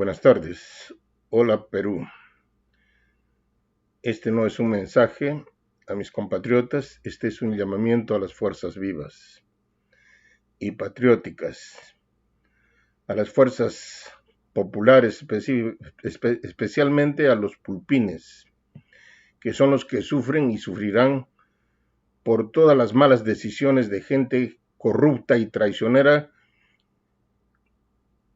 Buenas tardes. Hola Perú. Este no es un mensaje a mis compatriotas, este es un llamamiento a las fuerzas vivas y patrióticas, a las fuerzas populares, especialmente a los pulpines, que son los que sufren y sufrirán por todas las malas decisiones de gente corrupta y traicionera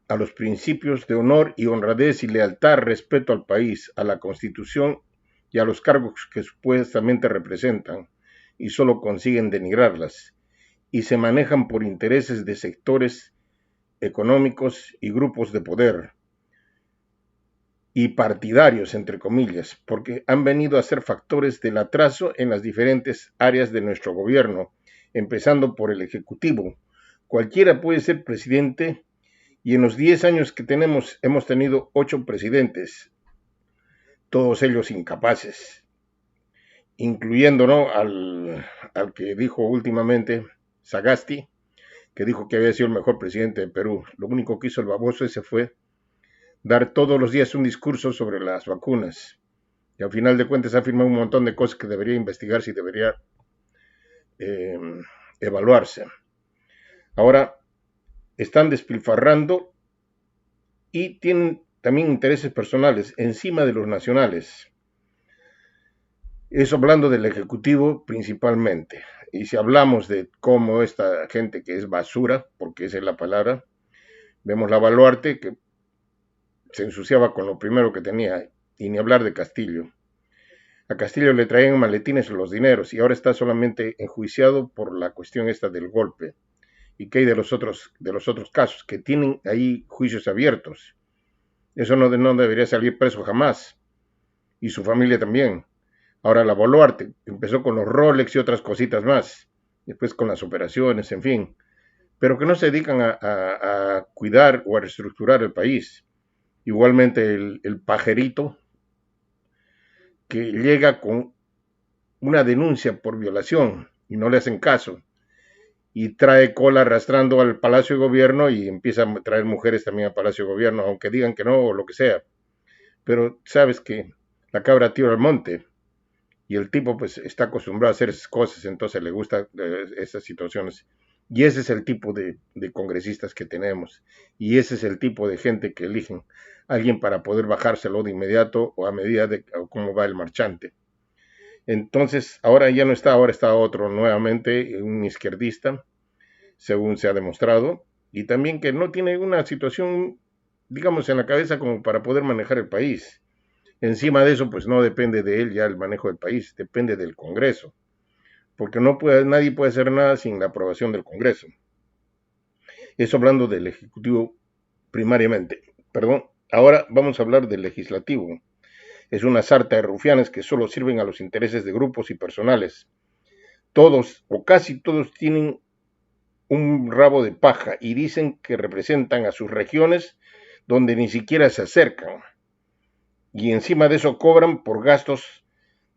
a los principios de honor y honradez y lealtad, respeto al país, a la Constitución y a los cargos que supuestamente representan, y solo consiguen denigrarlas, y se manejan por intereses de sectores económicos y grupos de poder, y partidarios, entre comillas, porque han venido a ser factores del atraso en las diferentes áreas de nuestro gobierno, empezando por el Ejecutivo. Cualquiera puede ser presidente y en los 10 años que tenemos hemos tenido 8 presidentes, todos ellos incapaces, incluyendo, ¿no?, al que dijo últimamente Sagasti, que dijo que había sido el mejor presidente de Perú. Lo único que hizo el baboso ese fue dar todos los días un discurso sobre las vacunas. Y al final de cuentas ha afirmado un montón de cosas que debería investigarse y debería eh, evaluarse. Ahora están despilfarrando y tienen también intereses personales encima de los nacionales. Eso hablando del Ejecutivo principalmente. Y si hablamos de cómo esta gente que es basura, porque esa es la palabra, vemos la Baluarte que se ensuciaba con lo primero que tenía, y ni hablar de Castillo. A Castillo le traían maletines los dineros y ahora está solamente enjuiciado por la cuestión esta del golpe. ¿Y qué hay de los otros casos? Que tienen ahí juicios abiertos. Eso no debería salir preso jamás. Y su familia también. Ahora la Boluarte empezó con los Rolex y otras cositas más. Después con las operaciones, en fin. Pero que no se dedican a cuidar o a reestructurar el país. Igualmente el pajerito que llega con una denuncia por violación y no le hacen caso. Y trae cola arrastrando al Palacio de Gobierno y empieza a traer mujeres también al Palacio de Gobierno, aunque digan que no o lo que sea. Pero sabes que la cabra tira al monte y el tipo pues está acostumbrado a hacer esas cosas, entonces le gustan esas situaciones. Y ese es el tipo de congresistas que tenemos y ese es el tipo de gente que eligen. Alguien para poder bajárselo de inmediato o a medida de cómo va el marchante. Entonces, ahora ya no está, ahora está otro nuevamente, un izquierdista, según se ha demostrado, y también que no tiene una situación, digamos, en la cabeza como para poder manejar el país. Encima de eso, pues no depende de él ya el manejo del país, depende del Congreso, porque nadie puede hacer nada sin la aprobación del Congreso. Eso hablando del Ejecutivo primariamente. Perdón, ahora vamos a hablar del Legislativo. Es una sarta de rufianes que solo sirven a los intereses de grupos y personales. Todos o casi todos tienen un rabo de paja y dicen que representan a sus regiones donde ni siquiera se acercan. Y encima de eso cobran por gastos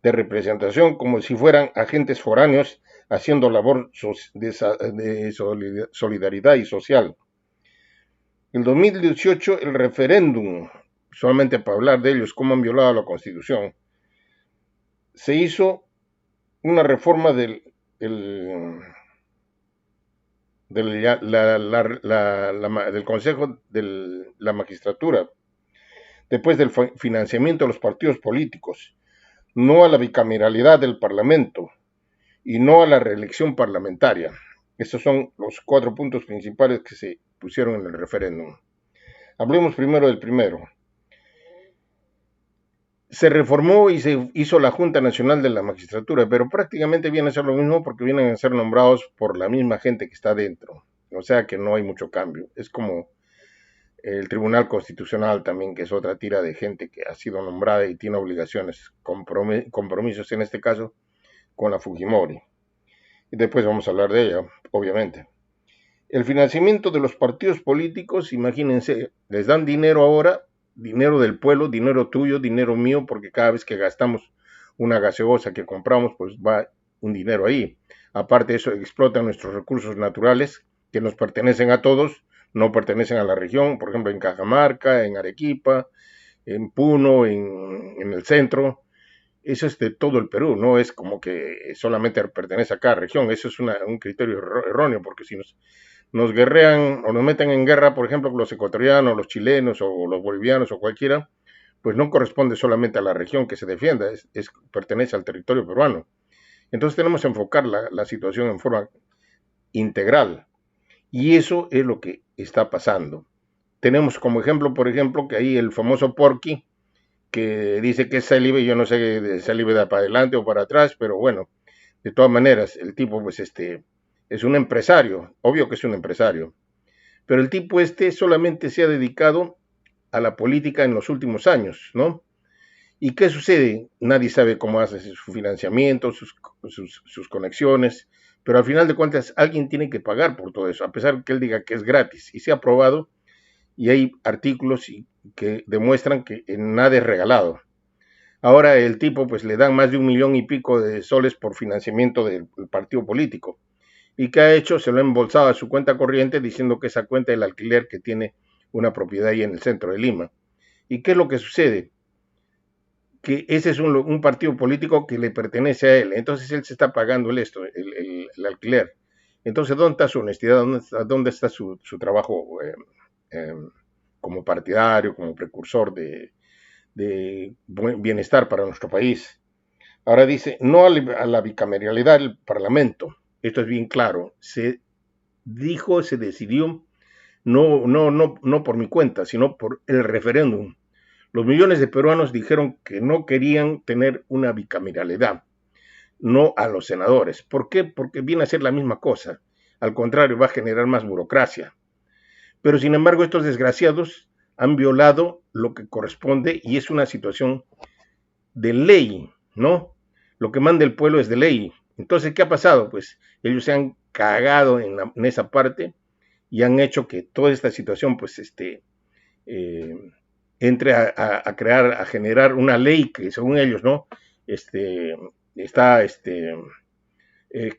de representación como si fueran agentes foráneos haciendo labor de solidaridad y social. En 2018 el referéndum, solamente para hablar de ellos, cómo han violado la Constitución, se hizo una reforma del Consejo de la Magistratura, después del financiamiento de los partidos políticos, no a la bicameralidad del Parlamento y no a la reelección parlamentaria. Esos son los 4 puntos principales que se pusieron en el referéndum. Hablemos primero del primero. Se reformó y se hizo la Junta Nacional de la Magistratura, pero prácticamente viene a ser lo mismo porque vienen a ser nombrados por la misma gente que está dentro. O sea que no hay mucho cambio. Es como el Tribunal Constitucional también, que es otra tira de gente que ha sido nombrada y tiene obligaciones, compromisos en este caso, con la Fujimori. Y después vamos a hablar de ella, obviamente. El financiamiento de los partidos políticos, imagínense, les dan dinero ahora, dinero del pueblo, dinero tuyo, dinero mío, porque cada vez que gastamos una gaseosa que compramos, pues va un dinero ahí. Aparte de eso, explotan nuestros recursos naturales, que nos pertenecen a todos, no pertenecen a la región, por ejemplo en Cajamarca, en Arequipa, en Puno, en el centro. Eso es de todo el Perú, no es como que solamente pertenece a cada región. Eso es un criterio erróneo, porque si nos guerrean o nos meten en guerra, por ejemplo, con los ecuatorianos, los chilenos o los bolivianos o cualquiera, pues no corresponde solamente a la región que se defienda, pertenece al territorio peruano. Entonces tenemos que enfocar la situación en forma integral. Y eso es lo que está pasando. Tenemos como ejemplo, por ejemplo, que ahí el famoso Porky, que dice que es célibe, yo no sé de célibe de para adelante o para atrás, pero bueno, de todas maneras, el tipo pues es un empresario, obvio que es un empresario, pero el tipo solamente se ha dedicado a la política en los últimos años, ¿no? ¿Y qué sucede? Nadie sabe cómo hace su financiamiento, sus conexiones, pero al final de cuentas alguien tiene que pagar por todo eso, a pesar de que él diga que es gratis y se ha probado, y hay artículos que demuestran que nada es regalado. Ahora el tipo pues le dan más de 1,000,000 y pico de soles por financiamiento del partido político. ¿Y qué ha hecho? Se lo ha embolsado a su cuenta corriente diciendo que esa cuenta es el alquiler que tiene una propiedad ahí en el centro de Lima. ¿Y qué es lo que sucede? Que ese es un partido político que le pertenece a él. Entonces él se está pagando el alquiler. Entonces, ¿dónde está su honestidad? ¿Dónde está su trabajo eh, como partidario, como precursor de bienestar para nuestro país? Ahora dice, no a la bicameralidad del Parlamento. Esto es bien claro. Se dijo, se decidió, no por mi cuenta, sino por el referéndum. Los millones de peruanos dijeron que no querían tener una bicameralidad, no a los senadores. ¿Por qué? Porque viene a ser la misma cosa. Al contrario, va a generar más burocracia. Pero sin embargo, estos desgraciados han violado lo que corresponde y es una situación de ley, ¿no? Lo que manda el pueblo es de ley. Entonces, ¿qué ha pasado? Pues ellos se han cagado en esa parte y han hecho que toda esta situación, pues, entre a generar una ley que, según ellos, ¿no? Está eh,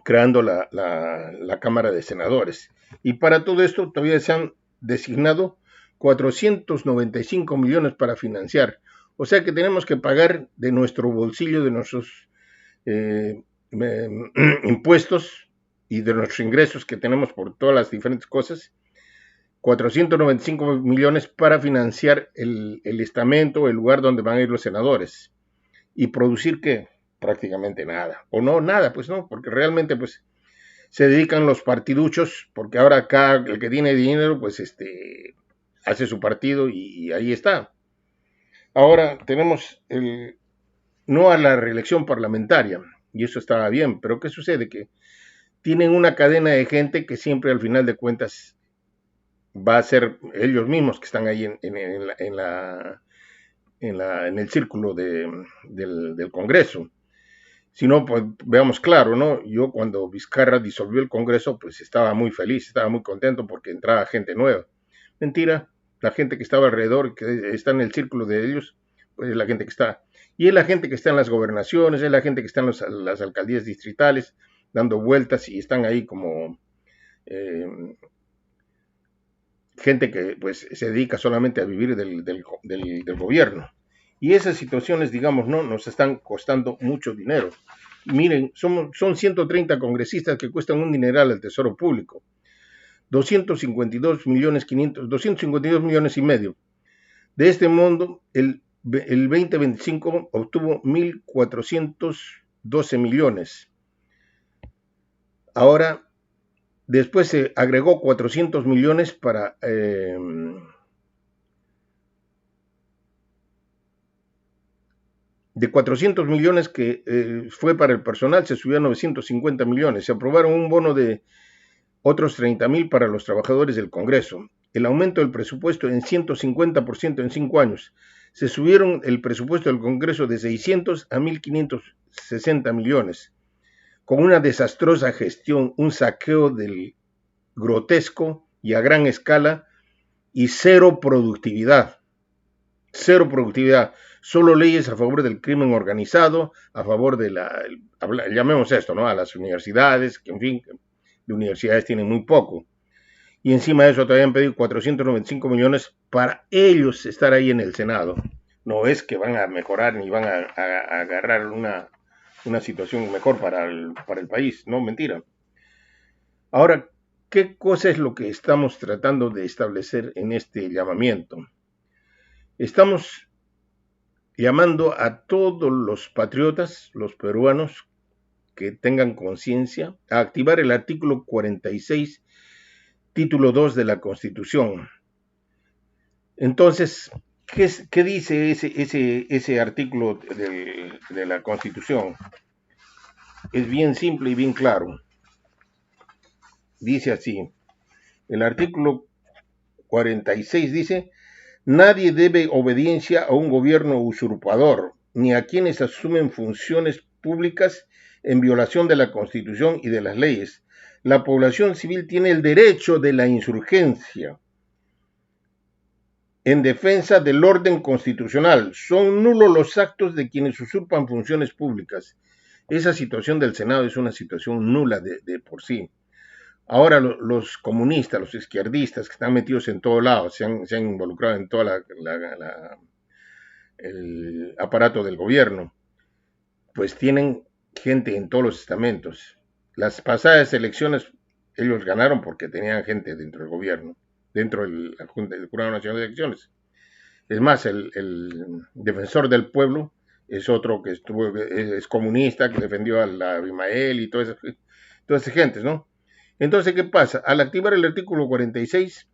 creando la Cámara de Senadores. Y para todo esto todavía se han designado 495 millones para financiar. O sea que tenemos que pagar de nuestro bolsillo, de nuestros impuestos y de nuestros ingresos que tenemos por todas las diferentes cosas, 495 millones para financiar el estamento, el lugar donde van a ir los senadores. ¿Y producir qué? Prácticamente nada. O no, nada, pues no, porque realmente pues se dedican los partiduchos, porque ahora acá el que tiene dinero pues hace su partido y ahí está. Ahora tenemos no a la reelección parlamentaria, y eso estaba bien, pero ¿qué sucede? Que tienen una cadena de gente que siempre al final de cuentas va a ser ellos mismos que están ahí en el círculo del Congreso. Si no, pues veamos claro, ¿no? Yo cuando Vizcarra disolvió el Congreso, pues estaba muy feliz, estaba muy contento porque entraba gente nueva. Mentira, la gente que estaba alrededor, que está en el círculo de ellos, pues es la gente que está. Y es la gente que está en las gobernaciones, es la gente que está en las alcaldías distritales, dando vueltas y están ahí como eh, gente que pues se dedica solamente a vivir del gobierno. Y esas situaciones, digamos, no nos están costando mucho dinero. Miren, son 130 congresistas que cuestan un dineral al Tesoro Público. 252 millones y medio. De este mundo, el 2025 obtuvo 1.412 millones. Ahora, después se agregó 400 millones para de 400 millones que fue para el personal, se subió a 950 millones. Se aprobaron un bono de otros 30,000 para los trabajadores del Congreso. El aumento del presupuesto en 150% en 5 años. Se subieron el presupuesto del Congreso de 600 a 1.560 millones. Con una desastrosa gestión, un saqueo del grotesco y a gran escala y cero productividad. Cero productividad. Solo leyes a favor del crimen organizado, a favor de llamemos esto, ¿no? A las universidades, que en fin, de universidades tienen muy poco. y encima de eso todavía han pedido 495 millones para ellos estar ahí en el Senado. No es que van a mejorar ni van a agarrar una situación mejor para el país, no, mentira. Ahora, ¿qué cosa es lo que estamos tratando de establecer en este llamamiento? Estamos llamando a todos los patriotas, los peruanos, que tengan conciencia, a activar el artículo 46, título 2 de la Constitución. Entonces, ¿qué dice ese artículo de la Constitución? Es bien simple y bien claro. Dice así, el artículo 46 dice: nadie debe obediencia a un gobierno usurpador, ni a quienes asumen funciones públicas en violación de la Constitución y de las leyes. La población civil tiene el derecho de la insurgencia en defensa del orden constitucional. Son nulos los actos de quienes usurpan funciones públicas. Esa situación del Senado es una situación nula de por sí. Ahora los comunistas, los izquierdistas que están metidos en todos lados, se han involucrado en todo el aparato del gobierno, pues tienen gente en todos los estamentos. Las pasadas elecciones ellos ganaron porque tenían gente dentro del gobierno, dentro del Jurado Nacional de Elecciones. Es más, el defensor del pueblo es otro que es comunista, que defendió a la Abimael y todas esas gentes, ¿no? Entonces, ¿qué pasa? Al activar el artículo 46,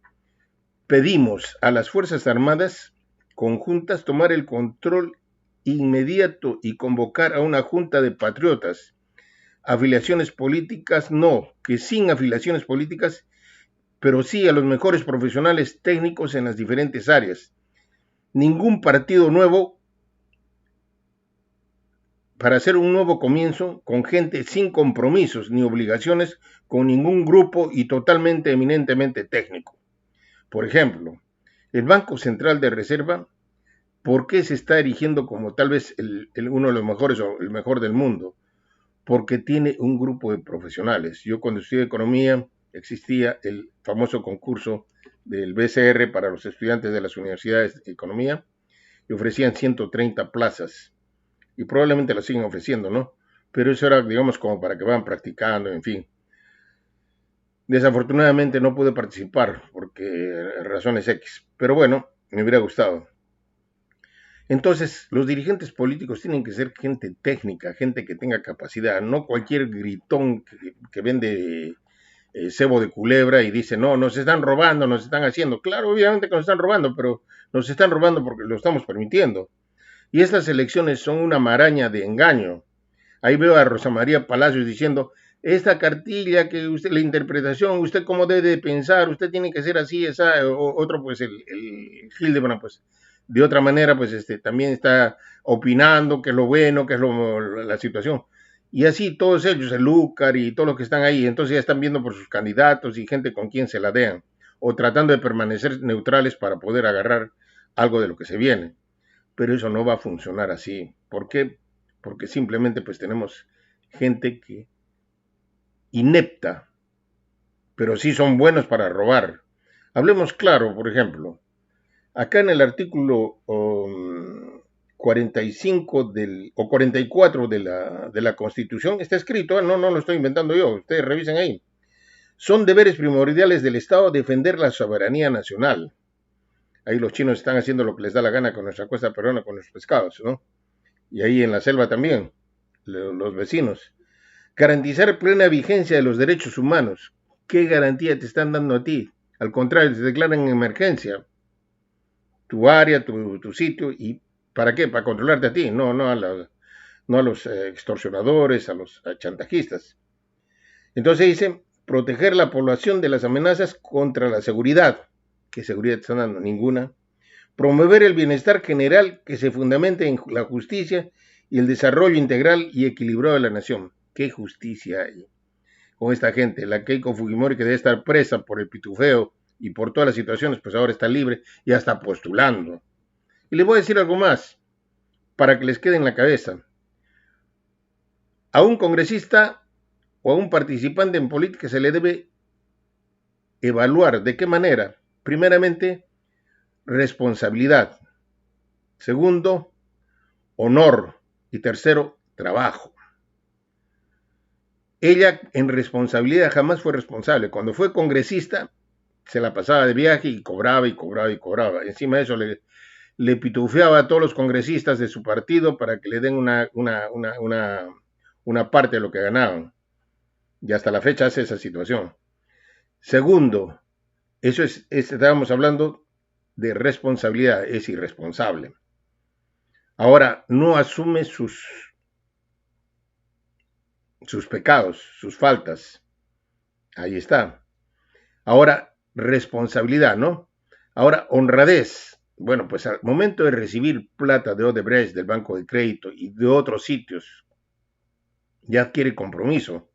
pedimos a las Fuerzas Armadas conjuntas tomar el control inmediato y convocar a una junta de patriotas. Afiliaciones políticas no, que sin afiliaciones políticas, pero sí a los mejores profesionales técnicos en las diferentes áreas. Ningún partido nuevo para hacer un nuevo comienzo con gente sin compromisos ni obligaciones con ningún grupo y totalmente eminentemente técnico. Por ejemplo, el Banco Central de Reserva, ¿por qué se está erigiendo como tal vez uno de los mejores o el mejor del mundo? Porque tiene un grupo de profesionales. Yo cuando estudié economía existía el famoso concurso del BCR para los estudiantes de las universidades de economía y ofrecían 130 plazas y probablemente las siguen ofreciendo, ¿no? Pero eso era, digamos, como para que vayan practicando, en fin. Desafortunadamente no pude participar porque razones X, pero bueno, me hubiera gustado. Entonces, los dirigentes políticos tienen que ser gente técnica, gente que tenga capacidad, no cualquier gritón que vende cebo de culebra y dice, no, nos están robando, nos están haciendo. Claro, obviamente que nos están robando, pero nos están robando porque lo estamos permitiendo. Y estas elecciones son una maraña de engaño. Ahí veo a Rosa María Palacios diciendo, esta cartilla que usted, la interpretación, usted cómo debe de pensar, usted tiene que ser así, esa, otro pues el Hildebrand, pues de otra manera pues también está opinando que es lo bueno, que es la situación. Y así todos ellos, el Lúcar y todos los que están ahí, entonces ya están viendo por sus candidatos y gente con quien se ladean, o tratando de permanecer neutrales para poder agarrar algo de lo que se viene. Pero eso no va a funcionar así. ¿Por qué? Porque simplemente pues tenemos gente que inepta, pero sí son buenos para robar. Hablemos claro, por ejemplo, acá en el artículo 45 o 44 de la Constitución está escrito, no lo estoy inventando yo, ustedes revisen ahí. Son deberes primordiales del Estado defender la soberanía nacional. Ahí los chinos están haciendo lo que les da la gana con nuestra costa peruana, con los pescados, ¿no? Y ahí en la selva también, los vecinos. Garantizar plena vigencia de los derechos humanos. ¿Qué garantía te están dando a ti? Al contrario, te declaran en emergencia tu área, tu sitio, ¿y para qué? Para controlarte a ti, no a los extorsionadores, a los chantajistas. Entonces dice, proteger la población de las amenazas contra la seguridad. ¿Qué seguridad te están dando? Ninguna. Promover el bienestar general que se fundamente en la justicia y el desarrollo integral y equilibrado de la nación. ¿Qué justicia hay con esta gente? La Keiko Fujimori, que debe estar presa por el pitufeo y por todas las situaciones, pues ahora está libre y hasta postulando. Y les voy a decir algo más, para que les quede en la cabeza. A un congresista o a un participante en política se le debe evaluar de qué manera. Primeramente, responsabilidad. Segundo, honor. Y tercero, trabajo. Ella en responsabilidad jamás fue responsable. Cuando fue congresista, se la pasaba de viaje y cobraba y cobraba y cobraba. Encima de eso le pitufeaba a todos los congresistas de su partido para que le den una parte de lo que ganaban. Y hasta la fecha hace esa situación. Segundo, estábamos hablando de responsabilidad, es irresponsable. Ahora, no asume sus pecados, sus faltas. Ahí está. Ahora, responsabilidad, ¿no? Ahora, honradez. Bueno, pues al momento de recibir plata de Odebrecht, del Banco de Crédito y de otros sitios, ya adquiere compromiso.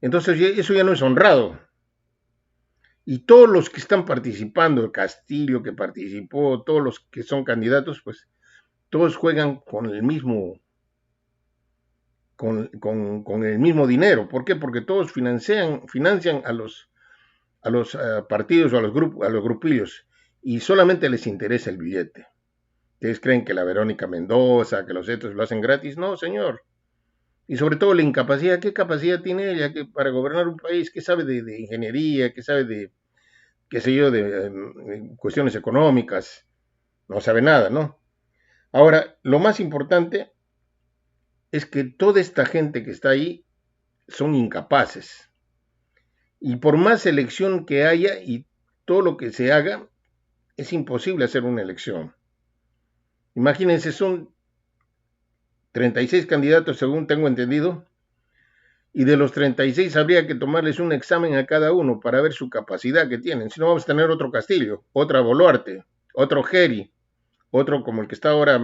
Entonces, eso ya no es honrado. Y todos los que están participando, el Castillo que participó, todos los que son candidatos, pues todos juegan con el mismo con el mismo dinero. ¿Por qué? Porque todos financian a los partidos o a los grupillos y solamente les interesa el billete. ¿Ustedes creen que la Verónica Mendoza, que los otros lo hacen gratis? No, señor. Y sobre todo la incapacidad. ¿Qué capacidad tiene ella para gobernar un país? ¿Qué sabe de ingeniería? ¿Qué sabe de, qué sé yo, de cuestiones económicas? No sabe nada, ¿no? Ahora, lo más importante es que toda esta gente que está ahí son incapaces. Y por más elección que haya y todo lo que se haga, es imposible hacer una elección. Imagínense, son 36 candidatos según tengo entendido, y de los 36 habría que tomarles un examen a cada uno para ver su capacidad que tienen. Si no, vamos a tener otro Castillo, otra Boluarte, otro Geri, otro como el que está ahora,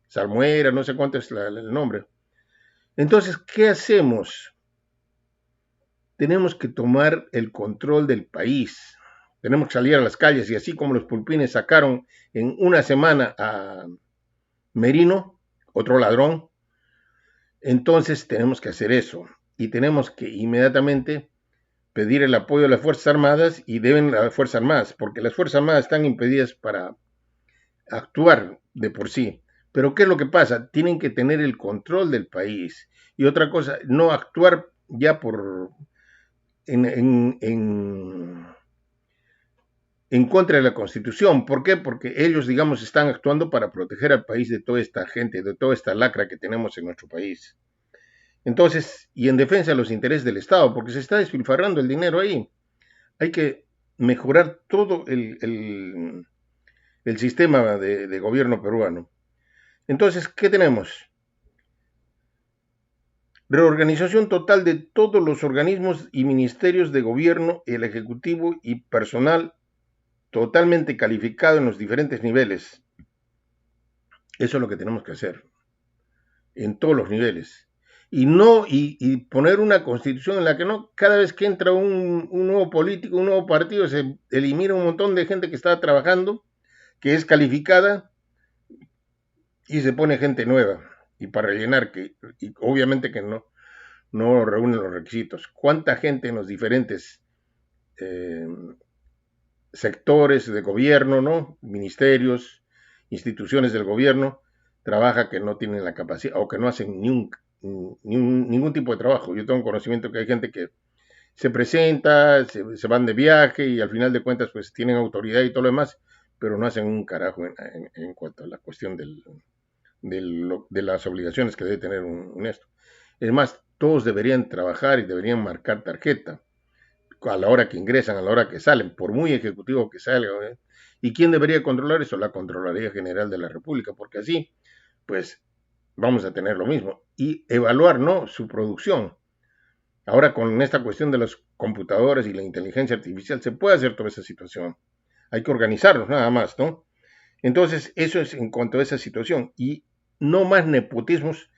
Salmuera, no sé cuánto es el nombre. Entonces, ¿qué hacemos? Tenemos que tomar el control del país. Tenemos que salir a las calles y así como los pulpines sacaron en una semana a Merino, otro ladrón, entonces tenemos que hacer eso y tenemos que inmediatamente pedir el apoyo de las Fuerzas Armadas y deben las Fuerzas Armadas, porque las Fuerzas Armadas están impedidas para actuar de por sí. Pero ¿qué es lo que pasa? Tienen que tener el control del país. Y otra cosa, no actuar ya en contra de la Constitución. ¿Por qué? Porque ellos, digamos, están actuando para proteger al país de toda esta gente, de toda esta lacra que tenemos en nuestro país. Entonces, y en defensa de los intereses del Estado, porque se está despilfarrando el dinero ahí. Hay que mejorar todo el sistema de gobierno peruano. Entonces, ¿qué tenemos? Reorganización total de todos los organismos y ministerios de gobierno, el ejecutivo y personal totalmente calificado en los diferentes niveles. Eso es lo que tenemos que hacer, en todos los niveles. Y no, y poner una constitución en la que no, cada vez que entra un nuevo político, un nuevo partido, se elimina un montón de gente que está trabajando, que es calificada, y se pone gente nueva. Y para rellenar, y obviamente que no reúnen los requisitos. ¿Cuánta gente en los diferentes sectores de gobierno, ¿no? Ministerios, instituciones del gobierno, trabaja que no tienen la capacidad o que no hacen ningún tipo de trabajo? Yo tengo conocimiento que hay gente que se presenta, se van de viaje y al final de cuentas pues tienen autoridad y todo lo demás, pero no hacen un carajo en cuanto a la cuestión de las obligaciones que debe tener un esto. Es más, todos deberían trabajar y deberían marcar tarjeta a la hora que ingresan, a la hora que salen, por muy ejecutivo que salga. ¿Y quién debería controlar eso? La Contraloría General de la República, porque así, pues, vamos a tener lo mismo. Y evaluar, ¿no?, su producción. Ahora con esta cuestión de las computadoras y la inteligencia artificial se puede hacer toda esa situación. Hay que organizarnos nada más, ¿no? Entonces, eso es en cuanto a esa situación. Y no más nepotismos,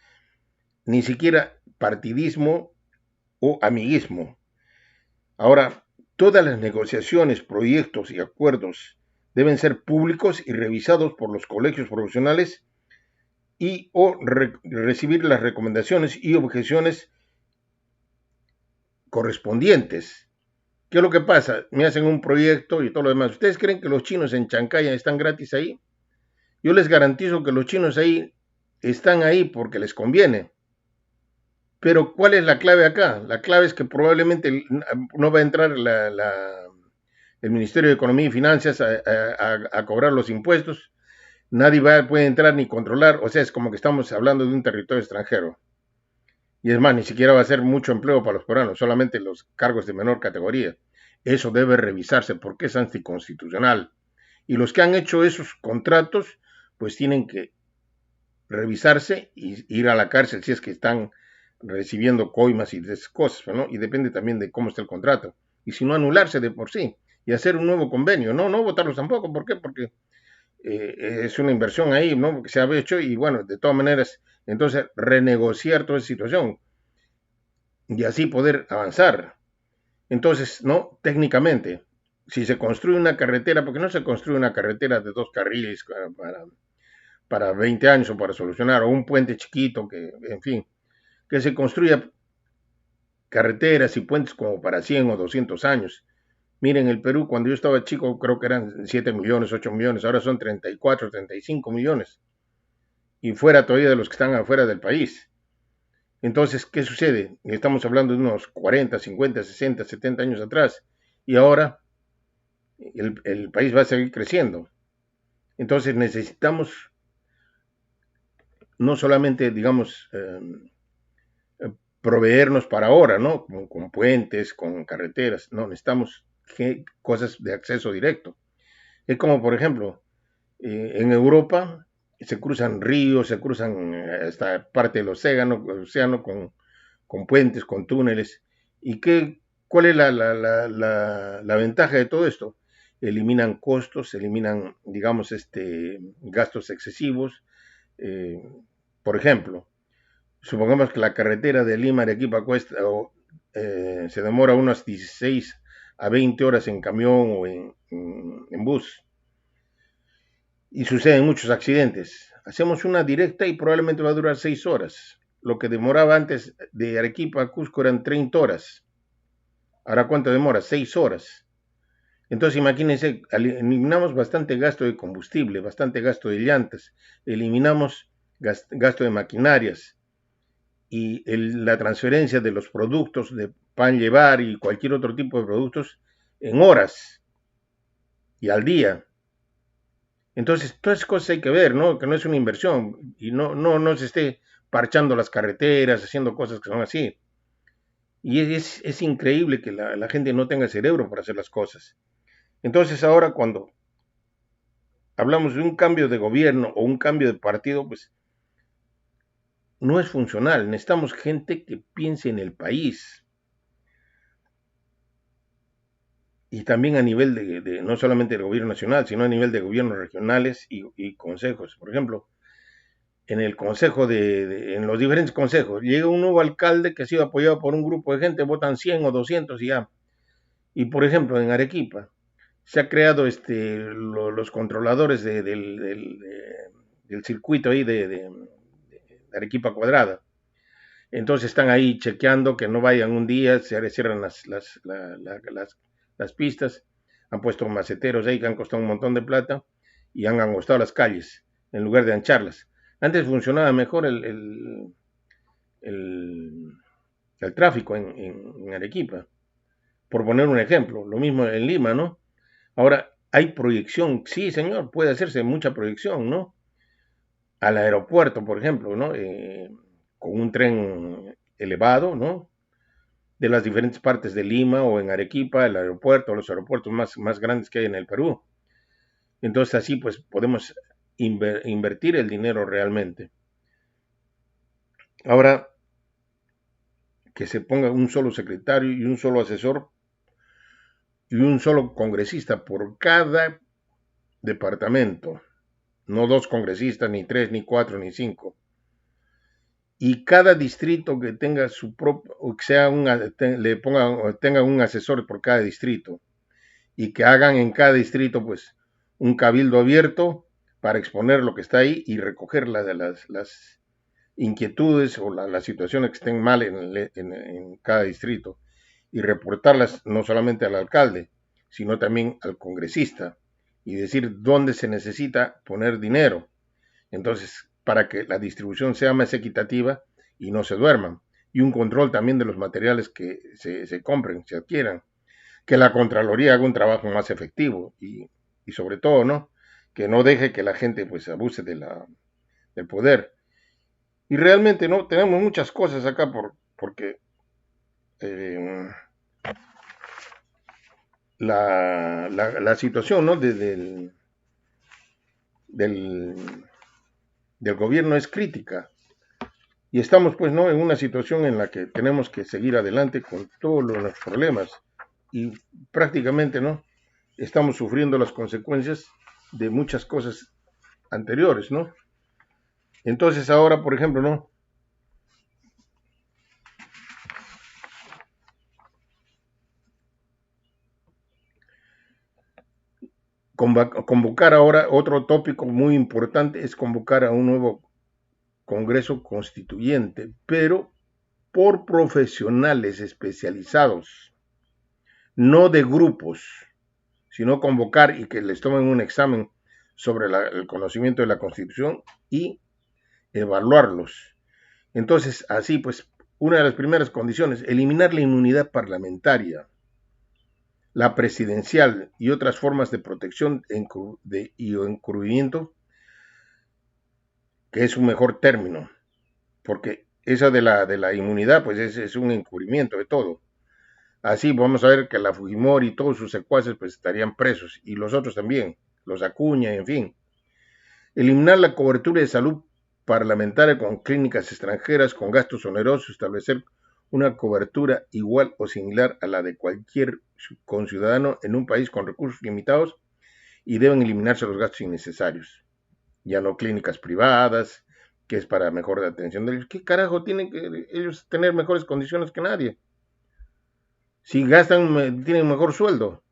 ni siquiera partidismo o amiguismo. Ahora, todas las negociaciones, proyectos y acuerdos deben ser públicos y revisados por los colegios profesionales y o recibir las recomendaciones y objeciones correspondientes. ¿Qué es lo que pasa? Me hacen un proyecto y todo lo demás. ¿Ustedes creen que los chinos en Chancaya están gratis ahí? Yo les garantizo que los chinos ahí están ahí porque les conviene. Pero ¿cuál es la clave acá? La clave es que probablemente no va a entrar el Ministerio de Economía y Finanzas a cobrar los impuestos. Nadie puede entrar ni controlar. O sea, es como que estamos hablando de un territorio extranjero. Y es más, ni siquiera va a ser mucho empleo para los peruanos, solamente los cargos de menor categoría. Eso debe revisarse porque es anticonstitucional. Y los que han hecho esos contratos, pues tienen que revisarse y ir a la cárcel si es que están recibiendo coimas y esas cosas, ¿no? Y depende también de cómo está el contrato. Y si no, anularse de por sí y hacer un nuevo convenio. No votarlos tampoco. ¿Por qué? Porque es una inversión ahí, ¿no? Que se ha hecho y bueno, de todas maneras, entonces renegociar toda esa situación y así poder avanzar. Entonces, ¿no? Técnicamente, si se construye una carretera, porque no se construye una carretera de 2 carriles para 20 años o para solucionar, o un puente chiquito, que, en fin, que se construya carreteras y puentes como para 100 o 200 años. Miren, el Perú, cuando yo estaba chico, creo que eran 7 millones, 8 millones, ahora son 34, 35 millones. Y fuera todavía de los que están afuera del país. Entonces, ¿qué sucede? Estamos hablando de unos 40, 50, 60, 70 años atrás. Y ahora el país va a seguir creciendo. Entonces necesitamos no solamente, digamos, proveernos para ahora, ¿no? Con puentes, con carreteras, no, necesitamos cosas de acceso directo. Es como, por ejemplo, en Europa se cruzan ríos, se cruzan esta parte del océano con puentes, con túneles. ¿Y cuál es la ventaja de todo esto? Eliminan costos, eliminan, digamos, gastos excesivos. Eh, por ejemplo, supongamos que la carretera de Lima a Arequipa se demora unas 16 a 20 horas en camión o en bus. Y suceden muchos accidentes. Hacemos una directa y probablemente va a durar 6 horas. Lo que demoraba antes de Arequipa a Cusco eran 30 horas. Ahora, ¿cuánto demora? 6 horas. Entonces, imagínense, eliminamos bastante gasto de combustible, bastante gasto de llantas, eliminamos gasto de maquinarias y la transferencia de los productos de pan llevar y cualquier otro tipo de productos en horas y al día. Entonces, todas esas cosas hay que ver, ¿no? Que no es una inversión y no se esté parchando las carreteras, haciendo cosas que son así. Y es increíble que la gente no tenga cerebro para hacer las cosas. Entonces, ahora cuando hablamos de un cambio de gobierno o un cambio de partido, pues no es funcional. Necesitamos gente que piense en el país. Y también a nivel no solamente del gobierno nacional, sino a nivel de gobiernos regionales y consejos. Por ejemplo, en el consejo en los diferentes consejos, llega un nuevo alcalde que ha sido apoyado por un grupo de gente, votan 100 o 200 y ya. Y por ejemplo, en Arequipa se ha creado los controladores del circuito ahí de Arequipa Cuadrada. Entonces están ahí chequeando que no vayan un día, se cierran las pistas, han puesto maceteros ahí que han costado un montón de plata y han angostado las calles en lugar de ancharlas. Antes funcionaba mejor el, el tráfico en Arequipa, por poner un ejemplo. Lo mismo en Lima, ¿no? Ahora, hay proyección, sí, señor, puede hacerse mucha proyección, ¿no? Al aeropuerto, por ejemplo, ¿no? Con un tren elevado, ¿no? De las diferentes partes de Lima o en Arequipa, el aeropuerto, los aeropuertos más grandes que hay en el Perú. Entonces así pues podemos invertir el dinero realmente. Ahora, que se ponga un solo secretario y un solo asesor y un solo congresista por cada departamento, no 2 congresistas, ni 3, ni 4, ni 5. Y cada distrito que tenga su propio, que sea tenga un asesor por cada distrito. Y que hagan en cada distrito pues un cabildo abierto para exponer lo que está ahí y recoger las inquietudes o las situaciones que estén mal en cada distrito. y reportarlas no solamente al alcalde, sino también al congresista y decir dónde se necesita poner dinero. Entonces, para que la distribución sea más equitativa y no se duerman. Y un control también de los materiales que se compren, se adquieran. Que la Contraloría haga un trabajo más efectivo y sobre todo, ¿no? Que no deje que la gente pues abuse del poder. Y realmente, ¿no? Tenemos muchas cosas acá porque eh, la situación, ¿no? Del, del gobierno es crítica. Y estamos pues no en una situación en la que tenemos que seguir adelante con todos los problemas y prácticamente no estamos sufriendo las consecuencias de muchas cosas anteriores, ¿no? Entonces ahora, por ejemplo, no convocar ahora otro tópico muy importante es convocar a un nuevo Congreso Constituyente, pero por profesionales especializados, no de grupos, sino convocar y que les tomen un examen sobre el conocimiento de la Constitución y evaluarlos. Entonces, así pues, una de las primeras condiciones, eliminar la inmunidad parlamentaria, la presidencial y otras formas de protección y encubrimiento, que es un mejor término, porque esa de la inmunidad, pues es un encubrimiento de todo. Así vamos a ver que la Fujimori y todos sus secuaces pues estarían presos, y los otros también, los Acuña, en fin. Eliminar la cobertura de salud parlamentaria con clínicas extranjeras con gastos onerosos, establecer una cobertura igual o similar a la de cualquier conciudadano en un país con recursos limitados y deben eliminarse los gastos innecesarios. Ya no clínicas privadas, que es para mejor atención de ellos. ¿Qué carajo tienen que ellos tener mejores condiciones que nadie? Si gastan, tienen mejor sueldo.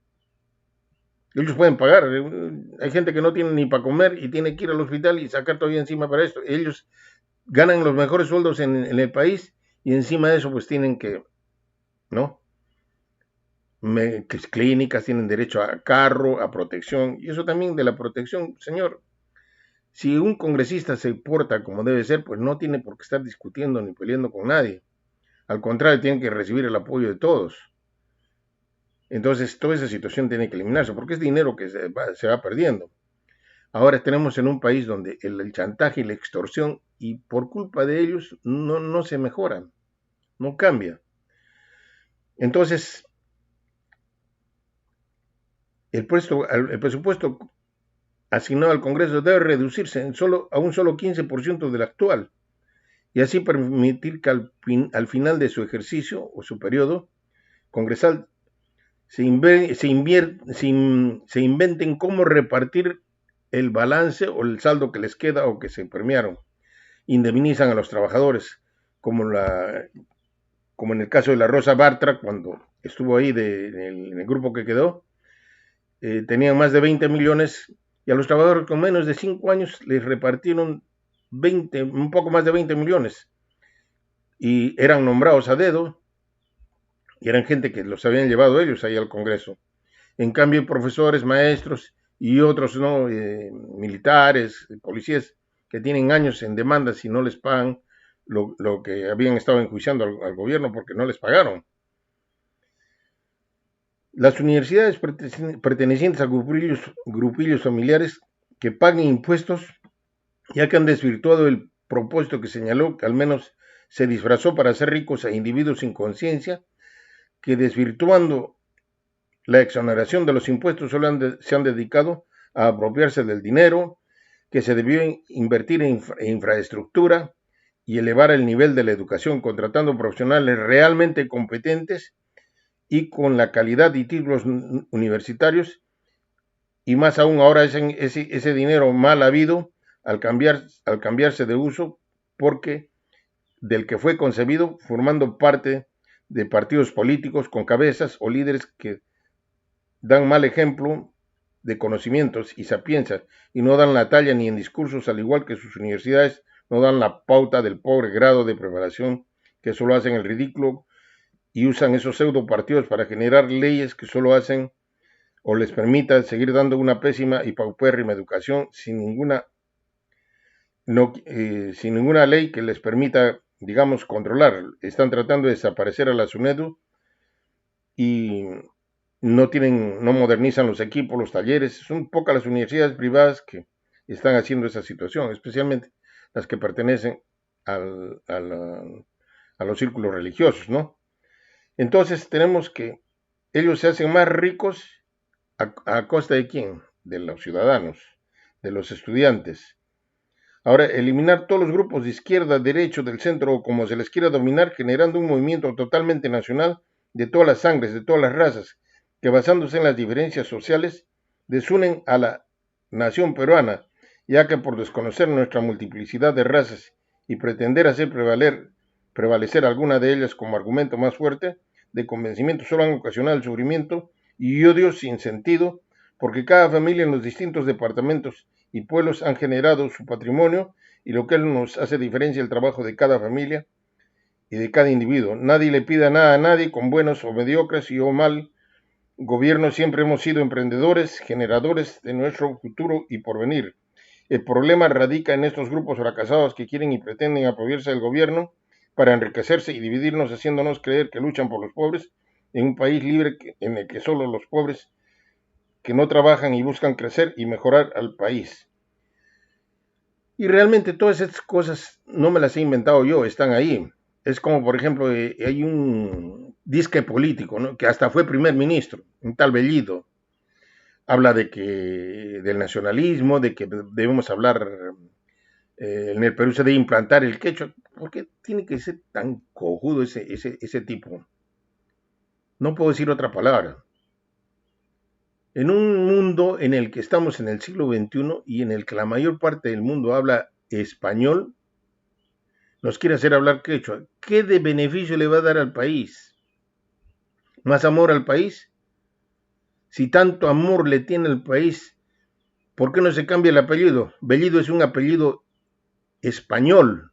Ellos pueden pagar. Hay gente que no tiene ni para comer y tiene que ir al hospital y sacar todavía encima para esto. Ellos ganan los mejores sueldos en el país y encima de eso pues tienen que, ¿no? Que clínicas tienen derecho a carro, a protección. Y eso también de la protección, señor. Si un congresista se porta como debe ser, pues no tiene por qué estar discutiendo ni peleando con nadie. Al contrario, tienen que recibir el apoyo de todos. Entonces, toda esa situación tiene que eliminarse, porque es dinero que se va perdiendo. Ahora tenemos en un país donde el chantaje y la extorsión, y por culpa de ellos, no se mejoran, no cambia. Entonces, el presupuesto asignado al Congreso debe reducirse a un solo 15% del actual, y así permitir que al final de su ejercicio o su periodo congresal se inventen cómo repartir el balance o el saldo que les queda o que se premiaron. Indemnizan a los trabajadores, como en el caso de la Rosa Bartra, cuando estuvo ahí en el grupo que quedó, tenían más de 20 millones y a los trabajadores con menos de 5 años les repartieron un poco más de 20 millones y eran nombrados a dedo y eran gente que los habían llevado ellos ahí al Congreso. En cambio, profesores, maestros y otros no militares, policías que tienen años en demandas y no les pagan lo que habían estado enjuiciando al gobierno porque no les pagaron. Las universidades pertenecientes a grupillos familiares que paguen impuestos, ya que han desvirtuado el propósito que señaló, que al menos se disfrazó para hacer ricos a individuos sin conciencia, que desvirtuando la exoneración de los impuestos solo se han dedicado a apropiarse del dinero que se debió invertir en infraestructura y elevar el nivel de la educación, contratando profesionales realmente competentes y con la calidad y títulos universitarios, y más aún ahora ese dinero mal habido al cambiarse de uso, porque del que fue concebido formando parte de partidos políticos con cabezas o líderes que dan mal ejemplo de conocimientos y sapiencia y no dan la talla ni en discursos, al igual que sus universidades no dan la pauta del pobre grado de preparación, que solo hacen el ridículo y usan esos pseudo partidos para generar leyes que solo hacen o les permita seguir dando una pésima y paupérrima educación sin ninguna ley que les permita, digamos, controlar. Están tratando de desaparecer a la SUNEDU y no modernizan los equipos, los talleres. Son pocas las universidades privadas que están haciendo esa situación, especialmente las que pertenecen a los círculos religiosos, ¿no? Entonces tenemos que ellos se hacen más ricos a costa de quién? De los ciudadanos, de los estudiantes. Ahora, eliminar todos los grupos de izquierda, derecho, del centro o como se les quiera dominar, generando un movimiento totalmente nacional de todas las sangres, de todas las razas, que basándose en las diferencias sociales, desunen a la nación peruana, ya que por desconocer nuestra multiplicidad de razas y pretender hacer prevalecer alguna de ellas como argumento más fuerte, de convencimiento solo han ocasionado el sufrimiento y odio sin sentido, porque cada familia en los distintos departamentos y pueblos han generado su patrimonio y lo que nos hace diferencia el trabajo de cada familia y de cada individuo. Nadie le pida nada a nadie con buenos o mediocres y o mal gobierno. Siempre hemos sido emprendedores, generadores de nuestro futuro y porvenir. El problema radica en estos grupos fracasados que quieren y pretenden apoyarse del gobierno para enriquecerse y dividirnos, haciéndonos creer que luchan por los pobres en un país libre en el que solo los pobres que no trabajan y buscan crecer y mejorar al país. Y realmente todas estas cosas no me las he inventado yo, están ahí. Es como, por ejemplo, hay un disque político, ¿no? Que hasta fue primer ministro, un tal Bellido. Habla del nacionalismo, de que debemos hablar, en el Perú se debe implantar el quechua. ¿Por qué tiene que ser tan cojudo ese tipo? No puedo decir otra palabra. En un mundo en el que estamos en el siglo XXI y en el que la mayor parte del mundo habla español, nos quiere hacer hablar quechua. ¿Qué de beneficio le va a dar al país? ¿Más amor al país? Si tanto amor le tiene al país, ¿por qué no se cambia el apellido? Bellido es un apellido español,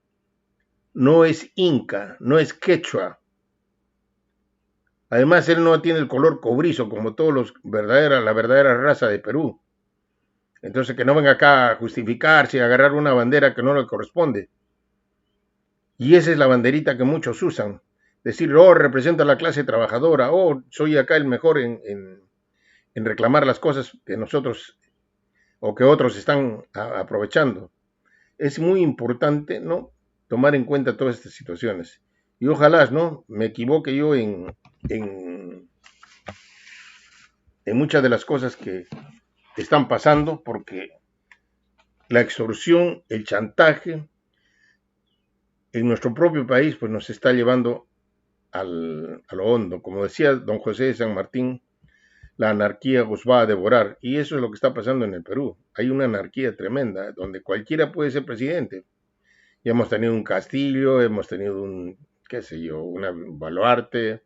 no es inca, no es quechua. Además, él no tiene el color cobrizo como todos la verdadera raza de Perú. Entonces, que no venga acá a justificarse y agarrar una bandera que no le corresponde. Y esa es la banderita que muchos usan. Decir, oh, representa a la clase trabajadora, oh, soy acá el mejor en reclamar las cosas que nosotros o que otros están aprovechando. Es muy importante, ¿no?, tomar en cuenta todas estas situaciones. Y ojalá, ¿no?, me equivoque yo en muchas de las cosas que están pasando, porque la extorsión, el chantaje en nuestro propio país, pues nos está llevando a lo hondo. Como decía don José de San Martín, la anarquía os va a devorar. Y eso es lo que está pasando en el Perú. Hay una anarquía tremenda, donde cualquiera puede ser presidente. Ya hemos tenido un Castillo, hemos tenido un, qué sé yo, un Baluarte,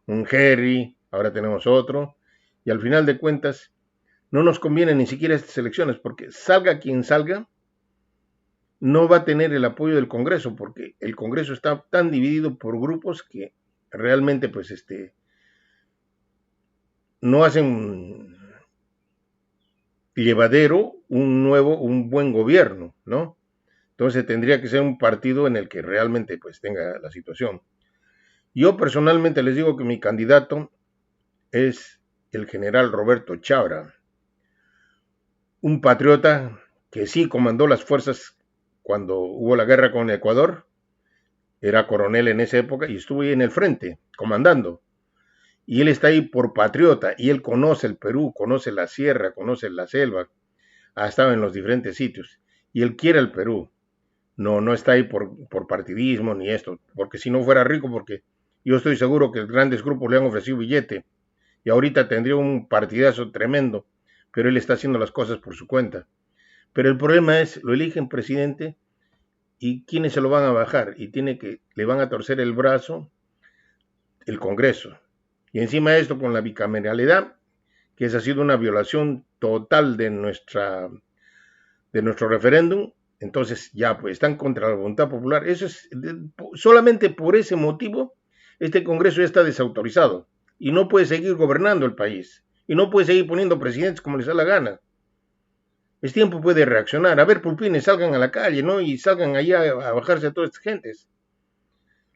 un Jerry, ahora tenemos otro. Y al final de cuentas, no nos conviene ni siquiera estas elecciones, porque salga quien salga, no va a tener el apoyo del Congreso, porque el Congreso está tan dividido por grupos que realmente, pues, no hacen llevadero un buen gobierno, ¿no? Entonces tendría que ser un partido en el que realmente, pues, tenga la situación. Yo personalmente les digo que mi candidato es el general Roberto Chabra, un patriota que sí comandó las fuerzas cuando hubo la guerra con Ecuador, era coronel en esa época y estuvo ahí en el frente, comandando. Y él está ahí por patriota, y él conoce el Perú, conoce la sierra, conoce la selva, ha estado en los diferentes sitios, y él quiere el Perú. No está ahí por partidismo ni esto, porque si no fuera rico, porque yo estoy seguro que grandes grupos le han ofrecido billete, y ahorita tendría un partidazo tremendo, pero él está haciendo las cosas por su cuenta. Pero el problema es, lo eligen presidente, y ¿quiénes se lo van a bajar? Y le van a torcer el brazo el Congreso. Y encima de esto, con la bicameralidad, que esa ha sido una violación total de nuestro referéndum, entonces ya pues están contra la voluntad popular. Eso es solamente por ese motivo Este Congreso ya está desautorizado y no puede seguir gobernando el país y no puede seguir poniendo presidentes como les da la gana. Es tiempo puede reaccionar. A ver, pulpines, salgan a la calle, ¿no? Y salgan allá a bajarse a todas estas gentes.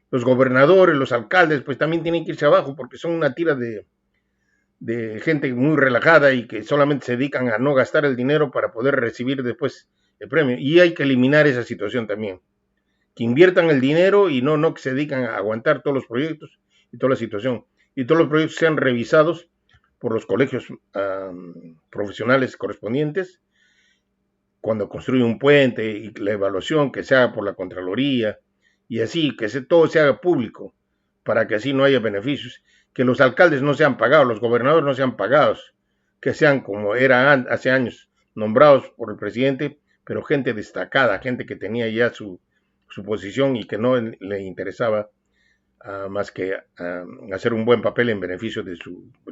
Los gobernadores, los alcaldes, pues también tienen que irse abajo porque son una tira de gente muy relajada y que solamente se dedican a no gastar el dinero para poder recibir después el premio. Y hay que eliminar esa situación también. Que inviertan el dinero y no que se dedican a aguantar todos los proyectos y toda la situación. Y todos los proyectos sean revisados por los colegios profesionales correspondientes cuando construye un puente y la evaluación que se haga por la Contraloría y así, que todo se haga público para que así no haya beneficios, que los alcaldes no sean pagados, los gobernadores no sean pagados, que sean como era hace años, nombrados por el presidente, pero gente destacada, gente que tenía ya su posición y que no le interesaba más que hacer un buen papel en beneficio de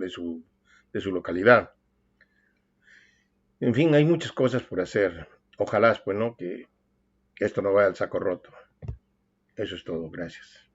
su localidad. En fin, hay muchas cosas por hacer. Ojalá, pues, ¿no? Que esto no vaya al saco roto. Eso es todo. Gracias.